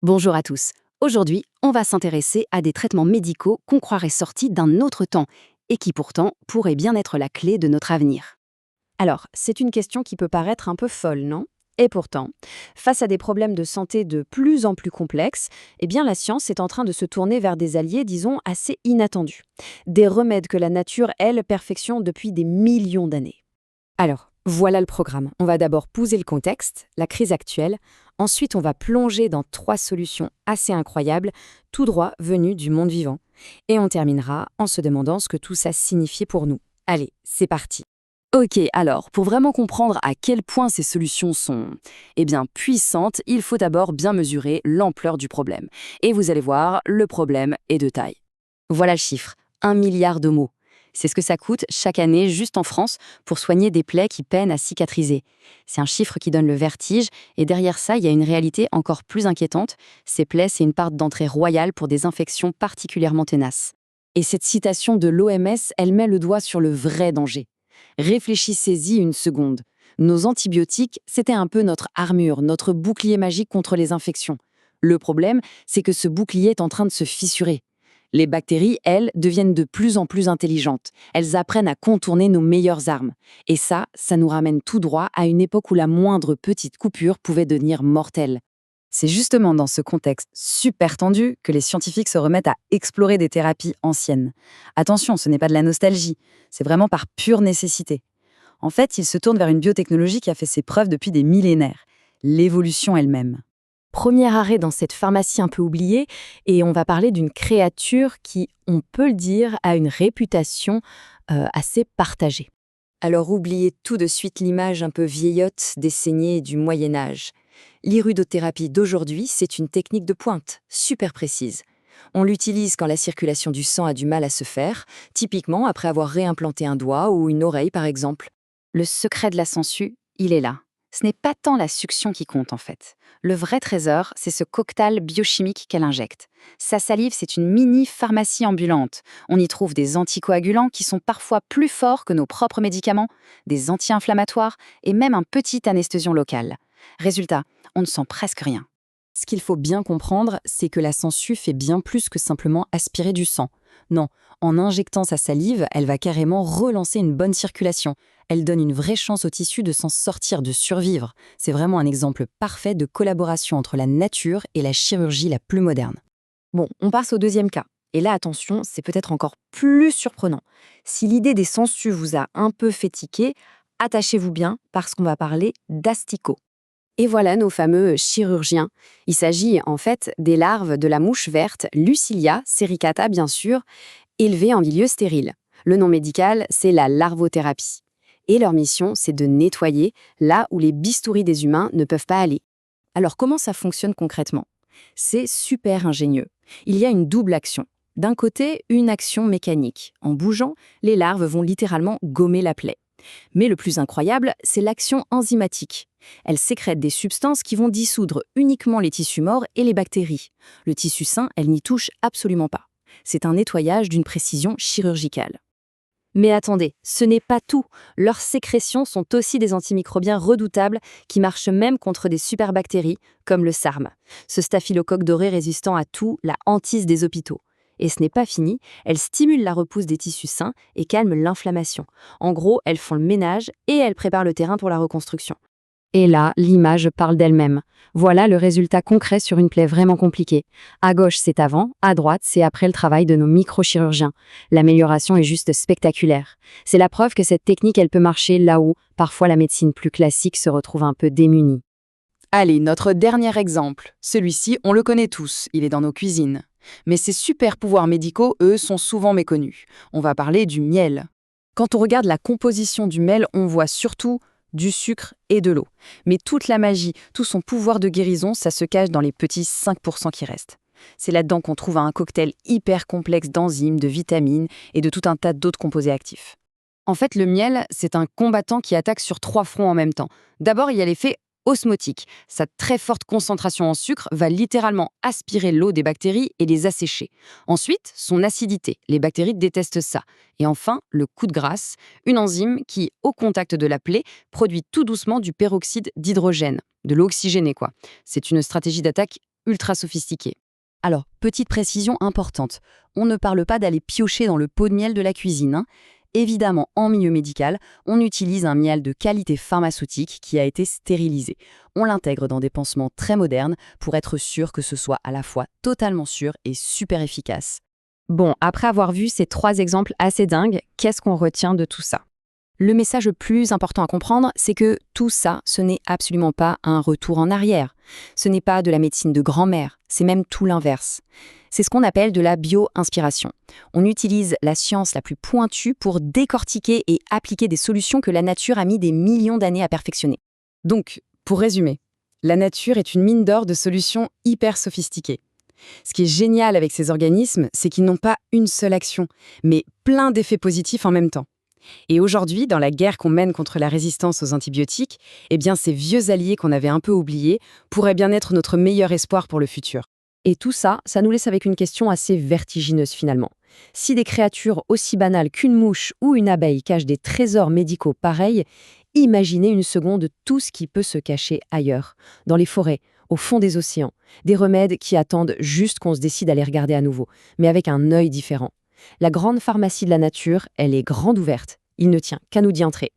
Bonjour à tous. Aujourd'hui, on va s'intéresser à des traitements médicaux qu'on croirait sortis d'un autre temps et qui pourtant pourraient bien être la clé de notre avenir. Alors, c'est une question qui peut paraître un peu folle, non? Et pourtant, face à des problèmes de santé de plus en plus complexes, eh bien la science est en train de se tourner vers des alliés, disons, assez inattendus. Des remèdes que la nature, elle, perfectionne depuis des millions d'années. Alors, voilà le programme. On va d'abord poser le contexte, la crise actuelle. Ensuite, on va plonger dans 3 solutions assez incroyables, tout droit venues du monde vivant. Et on terminera en se demandant ce que tout ça signifie pour nous. Allez, c'est parti. Ok, alors, pour vraiment comprendre à quel point ces solutions sont, puissantes, il faut d'abord bien mesurer l'ampleur du problème. Et vous allez voir, le problème est de taille. Voilà le chiffre, 1 milliard de mots. C'est ce que ça coûte chaque année juste en France pour soigner des plaies qui peinent à cicatriser. C'est un chiffre qui donne le vertige et derrière ça, il y a une réalité encore plus inquiétante. Ces plaies, c'est une porte d'entrée royale pour des infections particulièrement tenaces. Et cette citation de l'OMS, elle met le doigt sur le vrai danger. Réfléchissez-y une seconde. Nos antibiotiques, c'était un peu notre armure, notre bouclier magique contre les infections. Le problème, c'est que ce bouclier est en train de se fissurer. Les bactéries, elles, deviennent de plus en plus intelligentes. Elles apprennent à contourner nos meilleures armes. Et ça nous ramène tout droit à une époque où la moindre petite coupure pouvait devenir mortelle. C'est justement dans ce contexte super tendu que les scientifiques se remettent à explorer des thérapies anciennes. Attention, ce n'est pas de la nostalgie, c'est vraiment par pure nécessité. En fait, ils se tournent vers une biotechnologie qui a fait ses preuves depuis des millénaires, l'évolution elle-même. Premier arrêt dans cette pharmacie un peu oubliée, et on va parler d'une créature qui, on peut le dire, a une réputation assez partagée. Alors oubliez tout de suite l'image un peu vieillotte des saignées du Moyen Âge. L'iridothérapie d'aujourd'hui, c'est une technique de pointe, super précise. On l'utilise quand la circulation du sang a du mal à se faire, typiquement après avoir réimplanté un doigt ou une oreille par exemple. Le secret de la sangsue, il est là. Ce n'est pas tant la succion qui compte en fait. Le vrai trésor, c'est ce cocktail biochimique qu'elle injecte. Sa salive, c'est une mini-pharmacie ambulante. On y trouve des anticoagulants qui sont parfois plus forts que nos propres médicaments, des anti-inflammatoires et même un petit anesthésion local. Résultat, on ne sent presque rien. Ce qu'il faut bien comprendre, c'est que la sangsue fait bien plus que simplement aspirer du sang. Non, en injectant sa salive, elle va carrément relancer une bonne circulation. Elle donne une vraie chance au tissu de s'en sortir, de survivre. C'est vraiment un exemple parfait de collaboration entre la nature et la chirurgie la plus moderne. Bon, on passe au deuxième cas. Et là, attention, c'est peut-être encore plus surprenant. Si l'idée des sangsues vous a un peu fait tiquer, attachez-vous bien parce qu'on va parler d'asticots. Et voilà nos fameux chirurgiens. Il s'agit en fait des larves de la mouche verte Lucilia sericata bien sûr, élevées en milieu stérile. Le nom médical, c'est la larvothérapie. Et leur mission, c'est de nettoyer là où les bistouris des humains ne peuvent pas aller. Alors comment ça fonctionne concrètement? C'est super ingénieux. Il y a une double action. D'un côté, une action mécanique. En bougeant, les larves vont littéralement gommer la plaie. Mais le plus incroyable, c'est l'action enzymatique. Elles sécrètent des substances qui vont dissoudre uniquement les tissus morts et les bactéries. Le tissu sain, elles n'y touchent absolument pas. C'est un nettoyage d'une précision chirurgicale. Mais attendez, ce n'est pas tout. Leurs sécrétions sont aussi des antimicrobiens redoutables qui marchent même contre des superbactéries, comme le SARM, ce staphylocoque doré résistant à tout, la hantise des hôpitaux. Et ce n'est pas fini, elles stimulent la repousse des tissus sains et calment l'inflammation. En gros, elles font le ménage et elles préparent le terrain pour la reconstruction. Et là, l'image parle d'elle-même. Voilà le résultat concret sur une plaie vraiment compliquée. À gauche, c'est avant, à droite, c'est après le travail de nos microchirurgiens. L'amélioration est juste spectaculaire. C'est la preuve que cette technique, elle peut marcher là où, parfois, la médecine plus classique se retrouve un peu démunie. Allez, notre dernier exemple. Celui-ci, on le connaît tous, il est dans nos cuisines. Mais ces super pouvoirs médicaux, eux, sont souvent méconnus. On va parler du miel. Quand on regarde la composition du miel, on voit surtout du sucre et de l'eau. Mais toute la magie, tout son pouvoir de guérison, ça se cache dans les petits 5% qui restent. C'est là-dedans qu'on trouve un cocktail hyper complexe d'enzymes, de vitamines et de tout un tas d'autres composés actifs. En fait, le miel, c'est un combattant qui attaque sur 3 fronts en même temps. D'abord, il y a l'effet osmotique. Sa très forte concentration en sucre va littéralement aspirer l'eau des bactéries et les assécher. Ensuite, son acidité. Les bactéries détestent ça. Et enfin, le coup de grâce, une enzyme qui, au contact de la plaie, produit tout doucement du peroxyde d'hydrogène, de l'eau oxygénée quoi. C'est une stratégie d'attaque ultra sophistiqués. Alors, petite précision importante, on ne parle pas d'aller piocher dans le pot de miel de la cuisine, hein. Évidemment, en milieu médical, on utilise un miel de qualité pharmaceutique qui a été stérilisé. On l'intègre dans des pansements très modernes pour être sûr que ce soit à la fois totalement sûr et super efficace. Bon, après avoir vu ces 3 exemples assez dingues, qu'est-ce qu'on retient de tout ça? Le message le plus important à comprendre, c'est que tout ça, ce n'est absolument pas un retour en arrière. Ce n'est pas de la médecine de grand-mère, c'est même tout l'inverse. C'est ce qu'on appelle de la bio-inspiration. On utilise la science la plus pointue pour décortiquer et appliquer des solutions que la nature a mis des millions d'années à perfectionner. Donc, pour résumer, la nature est une mine d'or de solutions hyper sophistiquées. Ce qui est génial avec ces organismes, c'est qu'ils n'ont pas une seule action, mais plein d'effets positifs en même temps. Et aujourd'hui, dans la guerre qu'on mène contre la résistance aux antibiotiques, eh bien ces vieux alliés qu'on avait un peu oubliés pourraient bien être notre meilleur espoir pour le futur. Et tout ça, ça nous laisse avec une question assez vertigineuse finalement. Si des créatures aussi banales qu'une mouche ou une abeille cachent des trésors médicaux pareils, imaginez une seconde tout ce qui peut se cacher ailleurs, dans les forêts, au fond des océans, des remèdes qui attendent juste qu'on se décide à les regarder à nouveau, mais avec un œil différent. La grande pharmacie de la nature, elle est grande ouverte. Il ne tient qu'à nous d'y entrer.